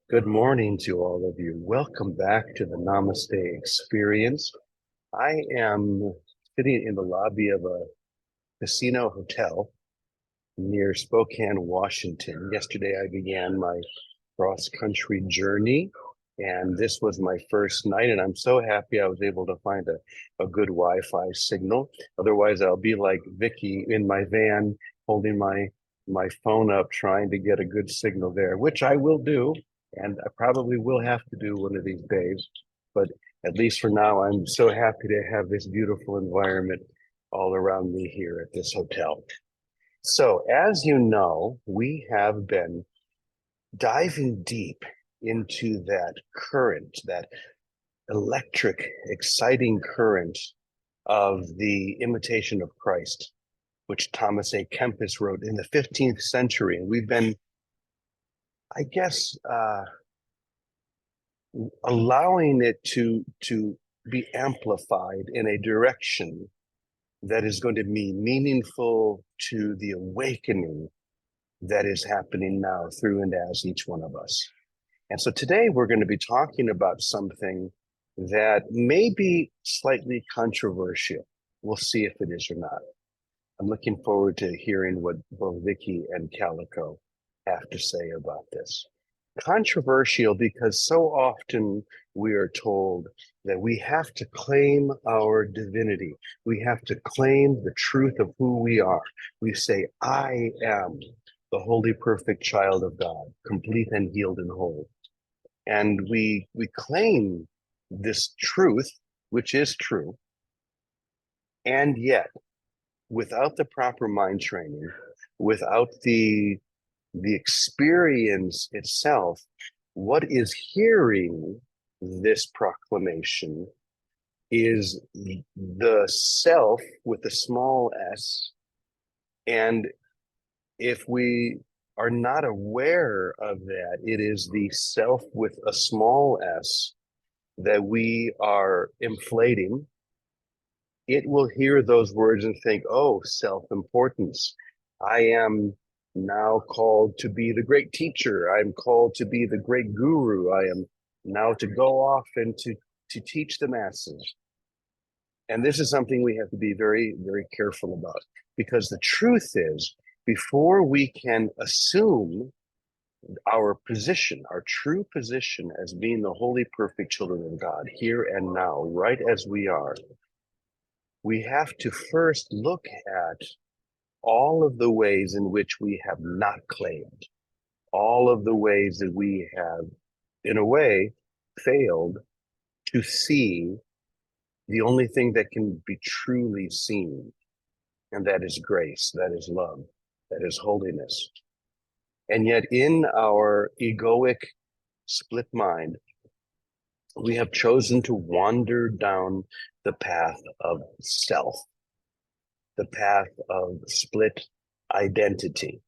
Good morning to all of you. Welcome back to the Namaste Experience. I am sitting in the lobby of a casino hotel near Spokane, Washington. Yesterday, I began my cross-country journey, and this was my first night, and I'm so happy I was able to find a good Wi-Fi signal. Otherwise, I'll be like Vicky in my van, holding my phone up, trying to get a good signal there, which I will do, and I probably will have to do one of these days. But at least for now, I'm so happy to have this beautiful environment all around me here at this hotel. So, as you know, we have been diving deep into that current, that electric, exciting current of the Imitation of Christ, which Thomas A. Kempis wrote in the 15th century. And we've been, I guess, allowing it to be amplified in a direction that is going to be meaningful to the awakening that is happening now through and as each one of us. And so today we're going to be talking about something that may be slightly controversial. We'll see if it is or not. I'm looking forward to hearing what both Vicky and Calico have to say about this. Controversial because so often we are told that we have to claim our divinity. We have to claim the truth of who we are. We say, I am the holy, perfect child of God, complete and healed and whole. And we claim this truth, which is true, and yet without the proper mind training, without the experience itself, what is hearing this proclamation is the self with a small s. And if we are not aware of that, it is the self with a small s that we are inflating. It will hear those words and think, oh, self-importance. I am now called to be the great teacher. I'm called to be the great guru. I am now to go off and to teach the masses. And this is something we have to be very, very careful about, because the truth is, before we can assume our position, our true position as being the holy, perfect children of God here and now, right as we are, we have to first look at all of the ways in which we have not claimed, all of the ways that we have, in a way, failed to see the only thing that can be truly seen, and that is grace, that is love, that is holiness. And yet, in our egoic split mind, we have chosen to wander down the path of self, the path of split identity.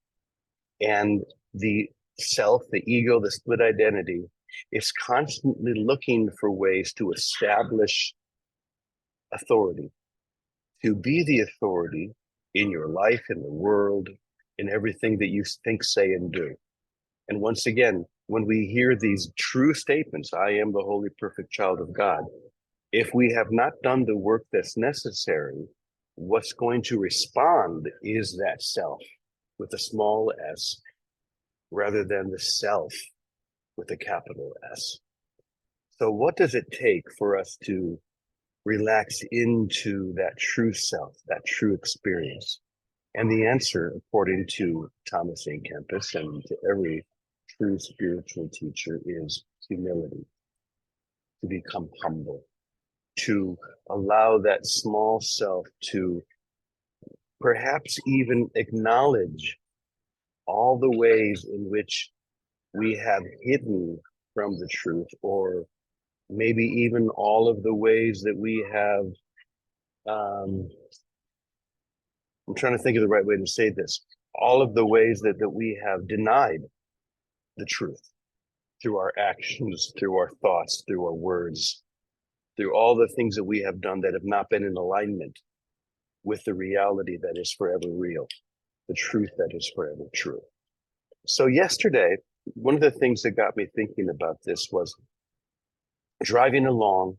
And the self, the ego, the split identity is constantly looking for ways to establish authority, to be the authority in your life, in the world, in everything that you think, say, and do. And once again, when we hear these true statements, I am the holy, perfect child of God, if we have not done the work that's necessary, what's going to respond is that self with a small s, rather than the self with a capital S. So what does it take for us to relax into that true self, that true experience? And the answer, according to Thomas A. Kempis and to every true spiritual teacher, is humility, to become humble, to allow that small self to perhaps even acknowledge all the ways in which we have hidden from the truth, or maybe even all of the ways that we have, I'm trying to think of the right way to say this, all of the ways that we have denied the truth through our actions, through our thoughts, through our words, through all the things that we have done that have not been in alignment with the reality that is forever real, the truth that is forever true. So yesterday, one of the things that got me thinking about this was driving along.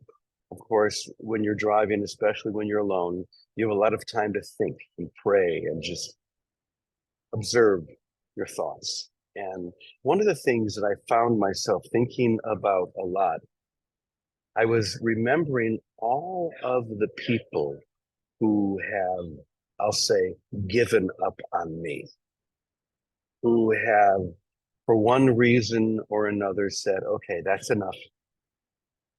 Of course, when you're driving, especially when you're alone, you have a lot of time to think and pray and just observe your thoughts. And one of the things that I found myself thinking about a lot, I was remembering all of the people who have, I'll say, given up on me, who have, for one reason or another, said, okay, that's enough.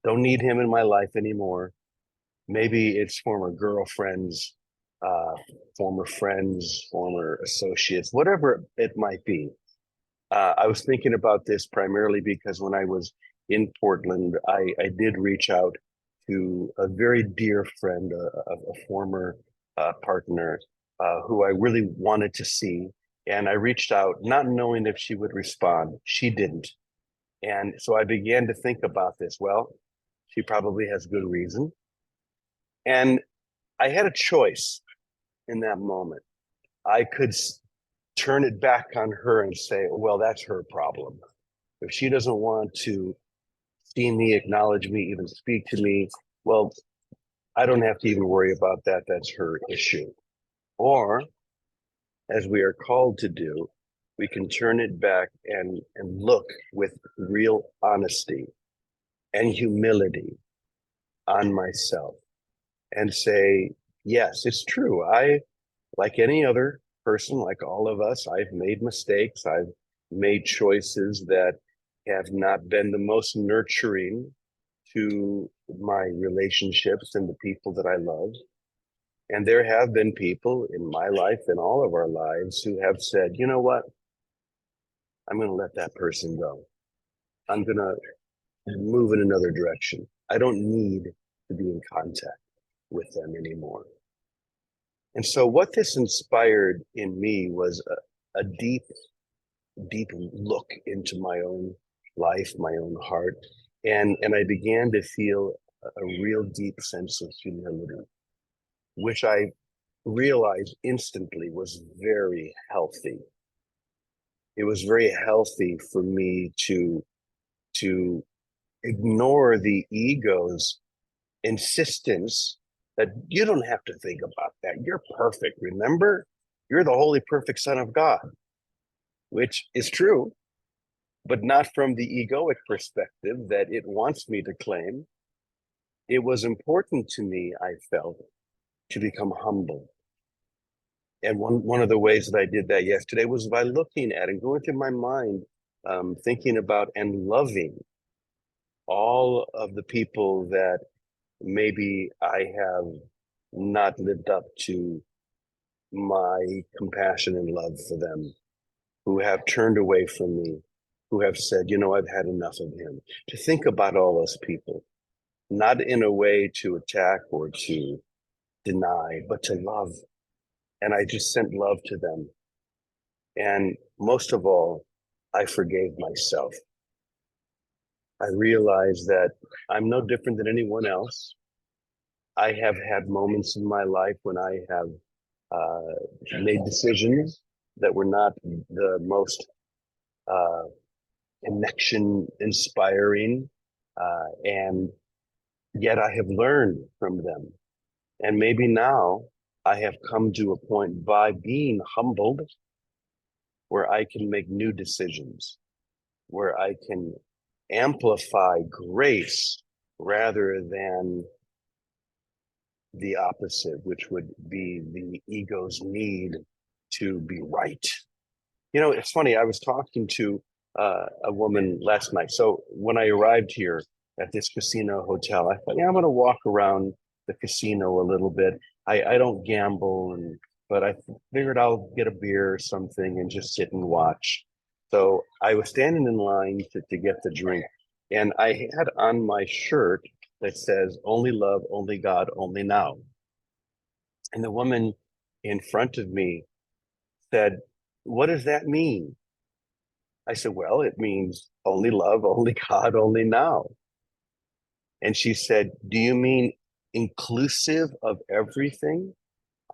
Don't need him in my life anymore. Maybe it's former girlfriends, uh, former friends, former associates, whatever it might be. I was thinking about this primarily because when I was in Portland, I did reach out to a very dear friend, a former partner who I really wanted to see. And I reached out not knowing if she would respond. She didn't. And so I began to think about this. Well, she probably has good reason. And I had a choice in that moment. I could turn it back on her and say, well, that's her problem. If she doesn't want to see me, acknowledge me, even speak to me, well, I don't have to even worry about that. That's her issue. Or, as we are called to do, we can turn it back and look with real honesty and humility on myself and say, yes, it's true. Like any other person, like all of us, I've made mistakes. I've made choices that have not been the most nurturing to my relationships and the people that I love. And there have been people in my life and all of our lives who have said, you know what? I'm going to let that person go. I'm going to move in another direction. I don't need to be in contact with them anymore. And so what this inspired in me was a deep, deep look into my own life, my own heart. And I began to feel a real deep sense of humility, which I realized instantly was very healthy. It was very healthy for me to ignore the ego's insistence that you don't have to think about that. You're perfect. Remember, you're the holy, perfect Son of God, which is true, but not from the egoic perspective that it wants me to claim. It was important to me, I felt, to become humble. And one of the ways that I did that yesterday was by looking at and going through my mind, thinking about and loving all of the people that maybe I have not lived up to my compassion and love for them, who have turned away from me, who have said, you know, I've had enough of him. To think about all those people, not in a way to attack or to deny, but to love. And I just sent love to them. And most of all, I forgave myself. I realized that I'm no different than anyone else. I have had moments in my life when I have made decisions that were not the most uh, connection inspiring, and yet I have learned from them. And maybe now I have come to a point by being humbled where I can make new decisions, where I can amplify grace rather than the opposite, which would be the ego's need to be right. You know, it's funny. I was talking to a woman last night. So when I arrived here at this casino hotel, I thought, yeah, I'm going to walk around the casino a little bit. I don't gamble, but I figured I'll get a beer or something and just sit and watch. So I was standing in line to get the drink, and I had on my shirt that says, only love, only God, only now. And the woman in front of me said, what does that mean? I said, well, it means only love, only God, only now. And she said, do you mean inclusive of everything?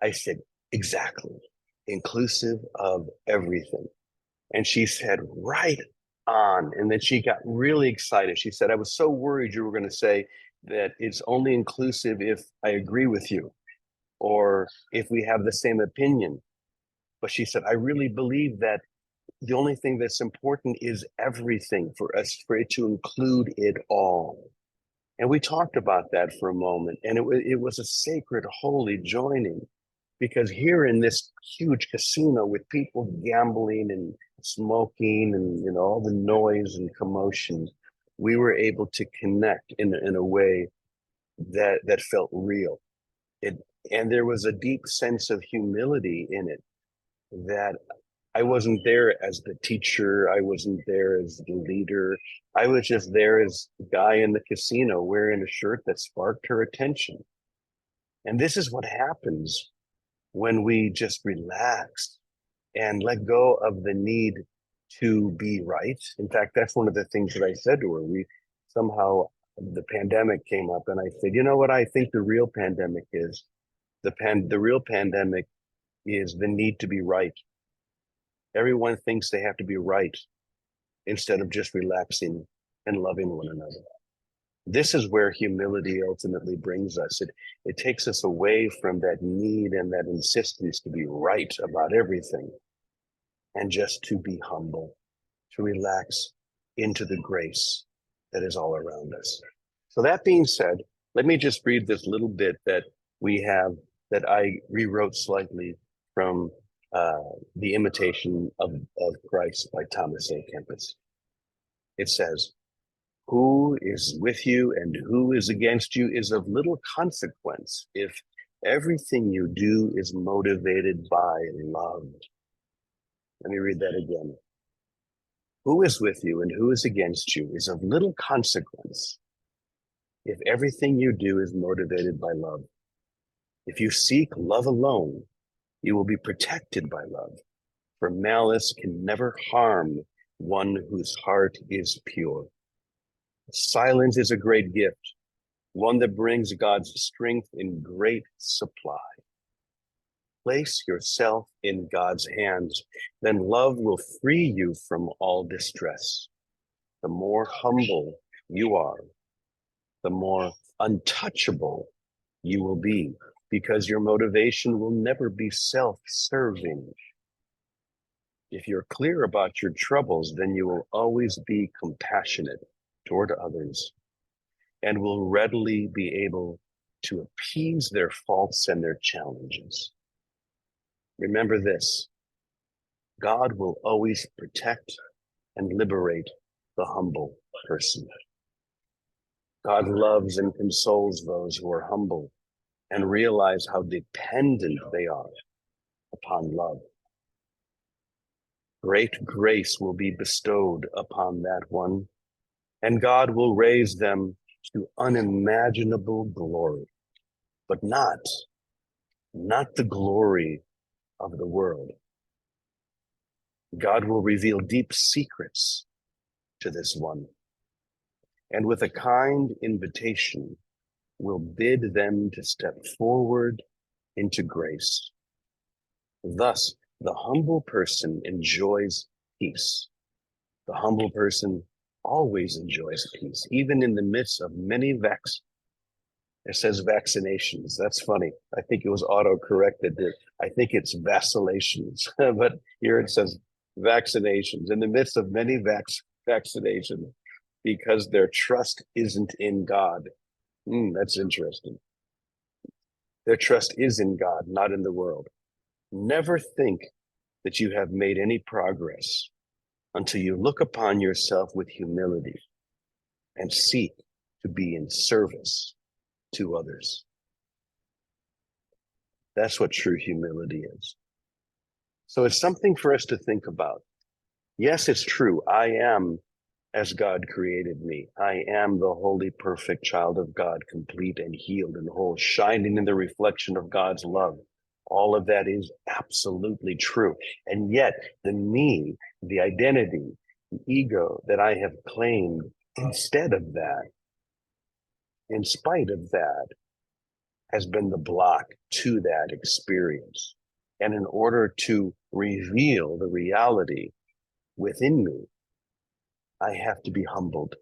I said, exactly, inclusive of everything. And she said, right on. And then she got really excited. She said, I was so worried you were going to say that it's only inclusive if I agree with you or if we have the same opinion. But she said, I really believe that the only thing that's important is everything for us, for it to include it all. And we talked about that for a moment. And it was a sacred, holy joining, because here in this huge casino with people gambling and smoking and all the noise and commotion, we were able to connect in a way that felt real. And there was a deep sense of humility in it, that I wasn't there as the teacher. I wasn't there as the leader. I was just there as the guy in the casino wearing a shirt that sparked her attention. And this is what happens when we just relax and let go of the need to be right. In fact, that's one of the things that I said to her. The pandemic came up and I said, you know what I think the real pandemic is? The real pandemic is the need to be right. Everyone thinks they have to be right instead of just relaxing and loving one another. This is where humility ultimately brings us. It takes us away from that need and that insistence to be right about everything, and just to be humble, to relax into the grace that is all around us. So that being said, let me just read this little bit that we have, that I rewrote slightly from The Imitation of Christ by Thomas A. Kempis. It says, who is with you and who is against you is of little consequence if everything you do is motivated by love. Let me read that again. Who is with you and who is against you is of little consequence if everything you do is motivated by love. If you seek love alone, you will be protected by love, for malice can never harm one whose heart is pure. Silence is a great gift, one that brings God's strength in great supply. Place yourself in God's hands, then love will free you from all distress. The more humble you are, the more untouchable you will be, because your motivation will never be self-serving. If you're clear about your troubles, then you will always be compassionate toward others and will readily be able to appease their faults and their challenges. Remember this: God will always protect and liberate the humble person. God loves and consoles those who are humble and realize how dependent they are upon love. Great grace will be bestowed upon that one, and God will raise them to unimaginable glory, but not the glory of the world. God will reveal deep secrets to this one, and with a kind invitation will bid them to step forward into grace. Thus, the humble person enjoys peace. The humble person always enjoys peace, even in the midst of many it says vaccinations. That's funny. I think it was auto-corrected. I think it's vacillations, but here it says vaccinations. In the midst of many vaccinations, because their trust isn't in God. That's interesting. Their trust is in God, not in the world. Never think that you have made any progress until you look upon yourself with humility and seek to be in service to others. That's what true humility is. So it's something for us to think about. Yes, it's true. I am as God created me. I am the holy, perfect child of God, complete and healed and whole, shining in the reflection of God's love. All of that is absolutely true. And yet the me, the identity, the ego that I have claimed instead of that, in spite of that, has been the block to that experience. And in order to reveal the reality within me, I have to be humbled.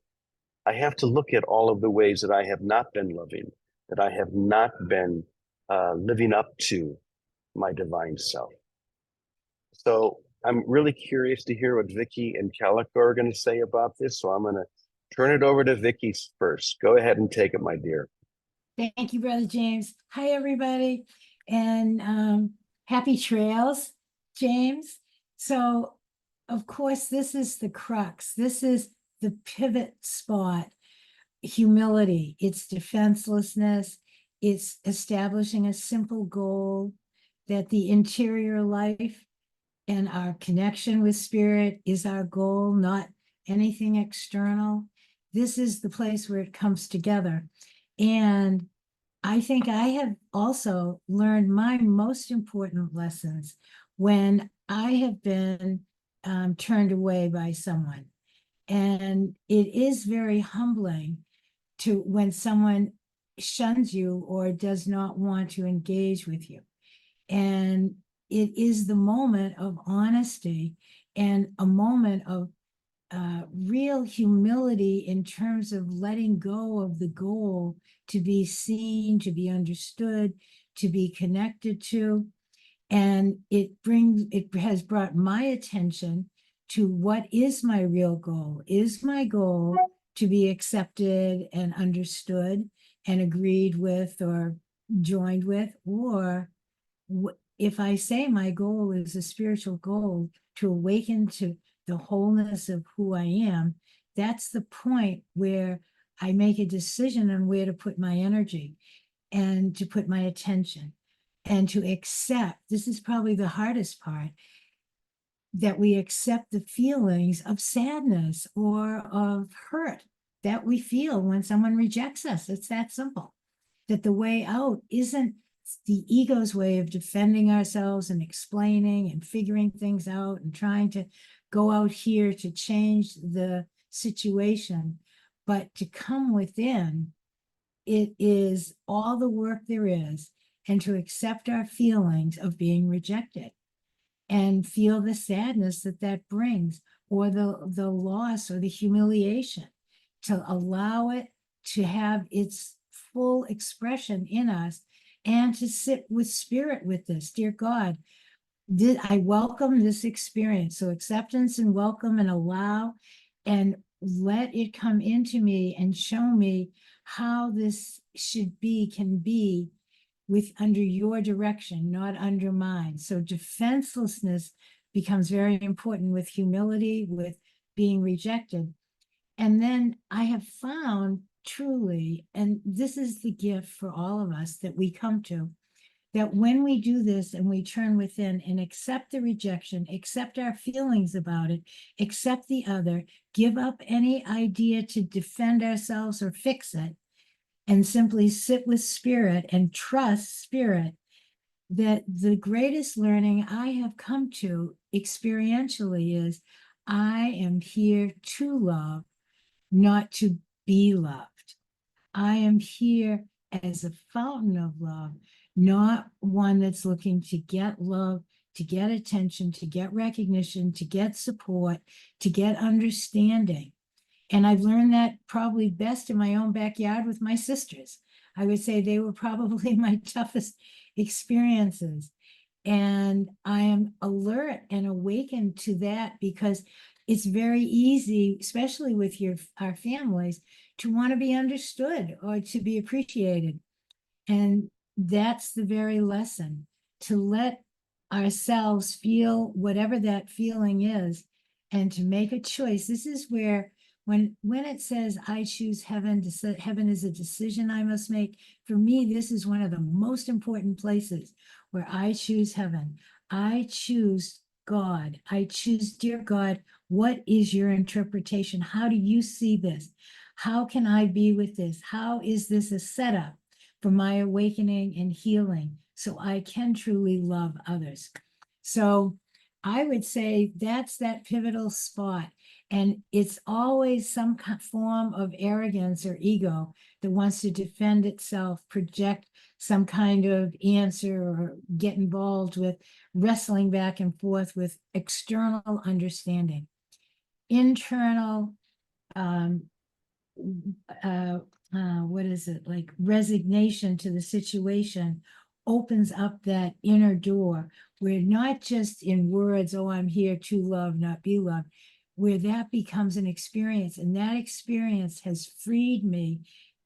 I have to look at all of the ways that I have not been loving, that I have not been living up to my divine self. So I'm really curious to hear what Vicky and Calico are going to say about this. So I'm going to turn it over to Vicky first. Go ahead and take it, my dear. Thank you, Brother James. Hi, everybody, and happy trails, James. So, of course, this is the crux. This is the pivot spot. Humility, it's defenselessness, it's establishing a simple goal that the interior life and our connection with spirit is our goal, not anything external. This is the place where it comes together. And I think I have also learned my most important lessons when I have been turned away by someone. And it is very humbling to when someone shuns you or does not want to engage with you. And it is the moment of honesty and a moment of real humility in terms of letting go of the goal to be seen, to be understood, to be connected to. And it has brought my attention to what is my real goal. Is my goal to be accepted and understood and agreed with or joined with? Or if I say my goal is a spiritual goal to awaken to the wholeness of who I am, that's the point where I make a decision on where to put my energy and to put my attention and to accept. This is probably the hardest part, that we accept the feelings of sadness or of hurt that we feel when someone rejects us. It's that simple. That the way out isn't the ego's way of defending ourselves and explaining and figuring things out and trying to go out here to change the situation, but to come within. It is all the work there is, and to accept our feelings of being rejected and feel the sadness that that brings, or the loss or the humiliation, to allow it to have its full expression in us, and to sit with spirit with this. Dear God, I welcome this experience. So acceptance and welcome and allow, and let it come into me and show me how this can be with under your direction, not under mine. So defenselessness becomes very important with humility, with being rejected. And then I have found truly, and this is the gift for all of us that we come to, that when we do this and we turn within and accept the rejection, accept our feelings about it, accept the other, give up any idea to defend ourselves or fix it, and simply sit with spirit and trust spirit, that the greatest learning I have come to experientially is I am here to love, not to be loved. I am here as a fountain of love, not one that's looking to get love, to get attention, to get recognition, to get support, to get understanding. And I've learned that probably best in my own backyard with my sisters. I would say they were probably my toughest experiences. And I am alert and awakened to that, because it's very easy, especially with our families, to want to be understood or to be appreciated. And that's the very lesson, to let ourselves feel whatever that feeling is and to make a choice. This is where when it says I choose heaven, heaven is a decision I must make. For me, this is one of the most important places where I choose heaven. I choose God. I choose, dear God, what is your interpretation? How do you see this? How can I be with this? How is this a setup for my awakening and healing so I can truly love others? So I would say that's that pivotal spot. And it's always some form of arrogance or ego that wants to defend itself, project some kind of answer, or get involved with wrestling back and forth with external understanding. Internal um, what is it, like resignation to the situation opens up that inner door where not just in words, oh, I'm here to love, not be loved, where that becomes an experience. And that experience has freed me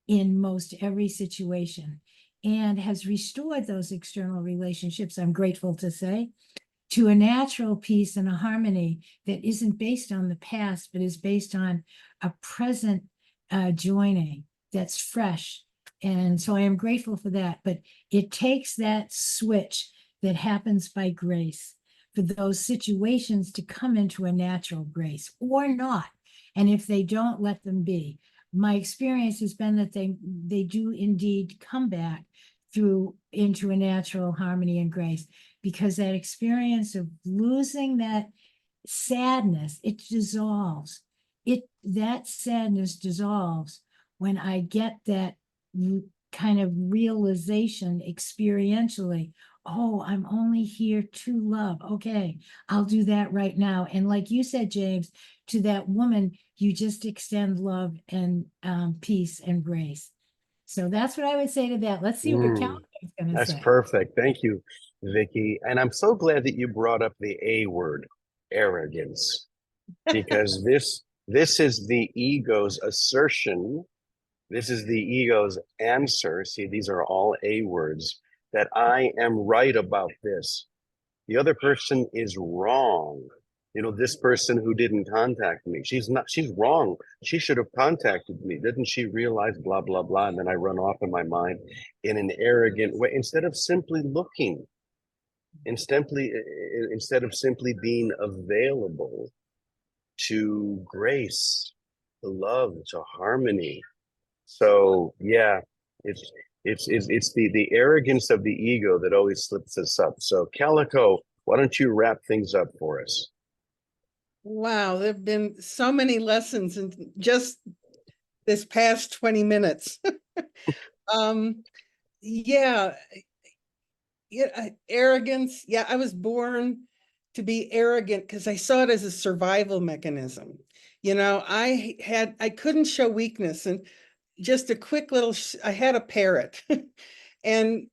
in most every situation and has restored those external relationships, I'm grateful to say, to a natural peace and a harmony that isn't based on the past, but is based on a present joining that's fresh. And so I am grateful for that. But it takes that switch that happens by grace for those situations to come into a natural grace or not. And if they don't, let them be. My experience has been that they do indeed come back through into a natural harmony and grace, because that experience of losing that sadness, it dissolves. That sadness dissolves when I get that kind of realization experientially. Oh, I'm only here to love. Okay, I'll do that right now. And like you said, James, to that woman, you just extend love and peace and grace. So that's what I would say to that. Let's see what Mm, Calvin is going to that's say. perfect. Thank you, Vicky. And I'm so glad that you brought up the A word, arrogance, because this is the ego's assertion. This is the ego's answer. See, these are all A words, that I am right about this. The other person is wrong. This person who didn't contact me, she's wrong. She should have contacted me. Didn't she realize blah, blah, blah? And then I run off in my mind in an arrogant way instead of simply looking, instead of simply being available to grace, to love, to harmony. So yeah, it's the arrogance of the ego that always slips us up. So Calico, why don't you wrap things up for us? Wow, there have been so many lessons in just this past 20 minutes. um, yeah, arrogance. Yeah, I was born to be arrogant because I saw it as a survival mechanism. I couldn't show weakness. And just a quick little, I had a parrot and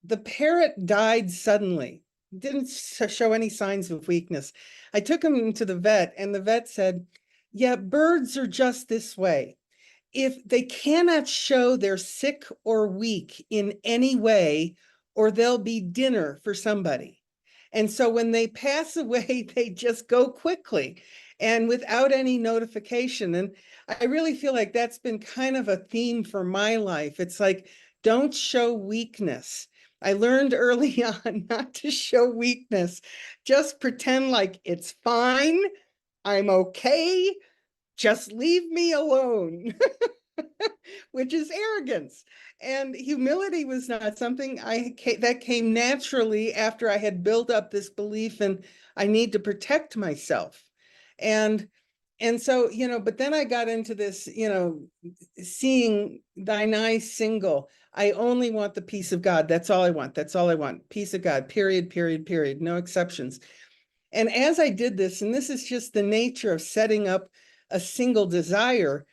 the parrot died suddenly, didn't show any signs of weakness. I took him to the vet and the vet said, yeah, birds are just this way. If they cannot show they're sick or weak in any way, or they'll be dinner for somebody. And so when they pass away, they just go quickly and without any notification. And I really feel like that's been kind of a theme for my life. It's like, don't show weakness. I learned early on not to show weakness. Just pretend like it's fine. I'm okay. Just leave me alone. Which is arrogance. And humility was not something that came naturally after I had built up this belief in I need to protect myself. And so, but then I got into this, seeing thine eye single. I only want the peace of God. That's all I want. That's all I want. Peace of God, period, period, period. No exceptions. And as I did this, and this is just the nature of setting up a single desire,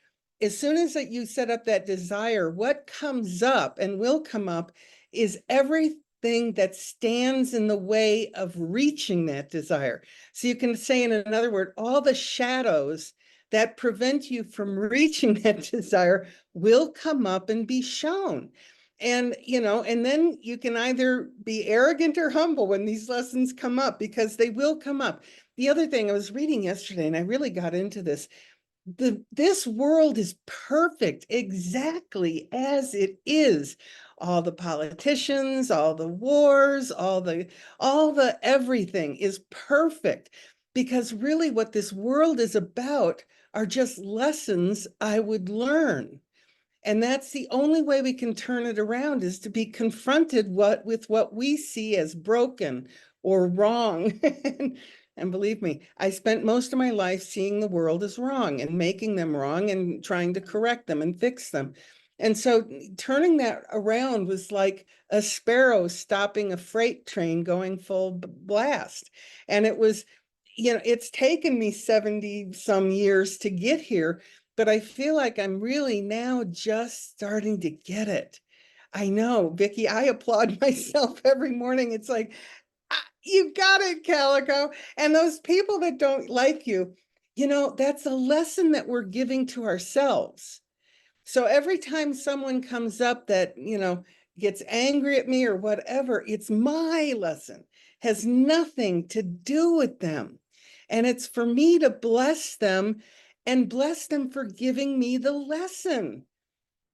as soon as that you set up that desire, what comes up and will come up is everything that stands in the way of reaching that desire. So you can say, in another word, all the shadows that prevent you from reaching that desire will come up and be shown. And, and then you can either be arrogant or humble when these lessons come up, because they will come up. The other thing I was reading yesterday, and I really got into this, this world is perfect exactly as it is. All the politicians, all the wars, all the everything is perfect, because really what this world is about are just lessons I would learn. And that's the only way we can turn it around, is to be confronted with what we see as broken or wrong. And believe me, I spent most of my life seeing the world as wrong and making them wrong and trying to correct them and fix them. And so turning that around was like a sparrow stopping a freight train going full blast. And it was, it's taken me 70 some years to get here, but I feel like I'm really now just starting to get it. I know, Vicky, I applaud myself every morning. It's like, you got it, Calico. And those people that don't like you, that's a lesson that we're giving to ourselves. So every time someone comes up that, gets angry at me or whatever, it's my lesson, has nothing to do with them. And it's for me to bless them and bless them for giving me the lesson.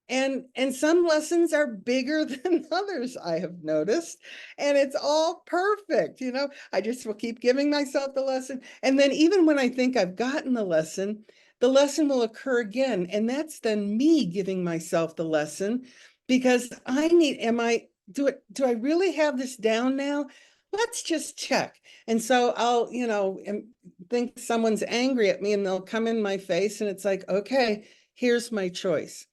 And some lessons are bigger than others, I have noticed, and it's all perfect. I just will keep giving myself the lesson, and then even when I think I've gotten the lesson will occur again, and that's then me giving myself the lesson, because do I really have this down now? Let's just check. And so I'll think someone's angry at me, and they'll come in my face, and it's like, okay, here's my choice.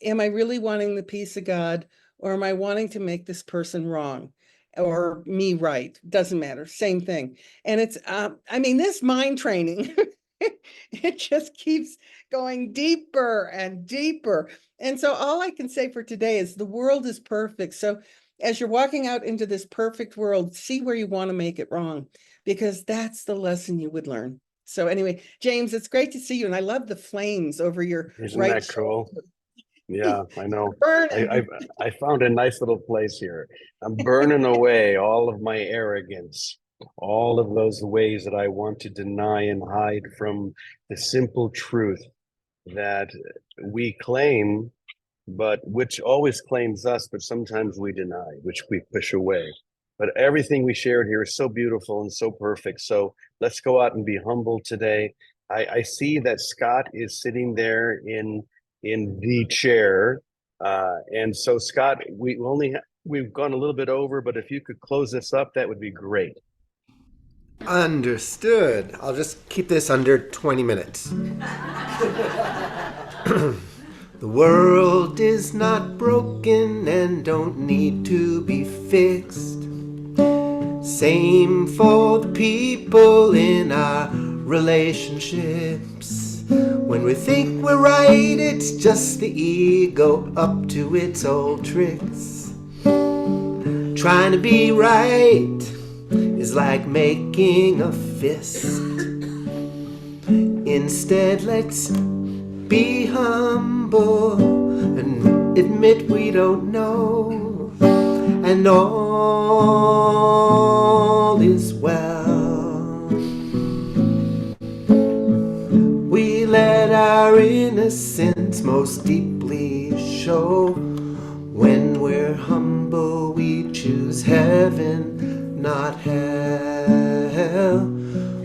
Am I really wanting the peace of God, or am I wanting to make this person wrong or me right? Doesn't matter. Same thing. And it's, this mind training, it just keeps going deeper and deeper. And so all I can say for today is the world is perfect. So as you're walking out into this perfect world, see where you want to make it wrong, because that's the lesson you would learn. So anyway, James, it's great to see you. And I love the flames over your Isn't right that cool? shoulder. Yeah, I know. Burning. I found a nice little place here. I'm burning away all of my arrogance, all of those ways that I want to deny and hide from the simple truth that we claim, but which always claims us, but sometimes we deny, which we push away. But everything we shared here is so beautiful and so perfect. So let's go out and be humble today. I see that Scott is sitting there in the chair. And so Scott, we've gone a little bit over, but if you could close this up, that would be great. Understood. I'll just keep this under 20 minutes. The world is not broken and don't need to be fixed. Same for the people in our relationships. When we think we're right, it's just the ego up to its old tricks. Trying to be right is like making a fist. Instead, let's be humble and admit we don't know, and all is well. We let our innocence most deeply show. When we're humble, we choose heaven, not hell.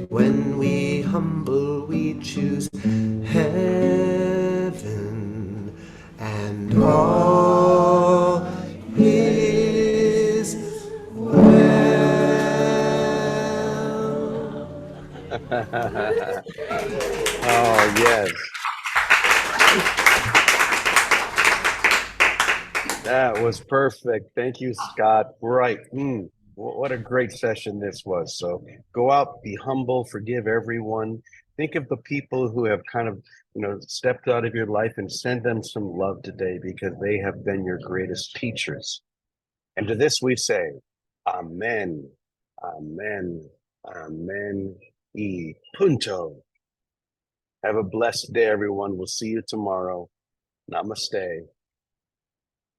When we humble, we choose heaven, and all is well. Oh, yes. That was perfect. Thank you, Scott. Right. What a great session this was. So go out, be humble, forgive everyone. Think of the people who have kind of, stepped out of your life, and send them some love today, because they have been your greatest teachers. And to this we say, Amen, Amen, Amen, e punto. Have a blessed day, everyone. We'll see you tomorrow. Namaste.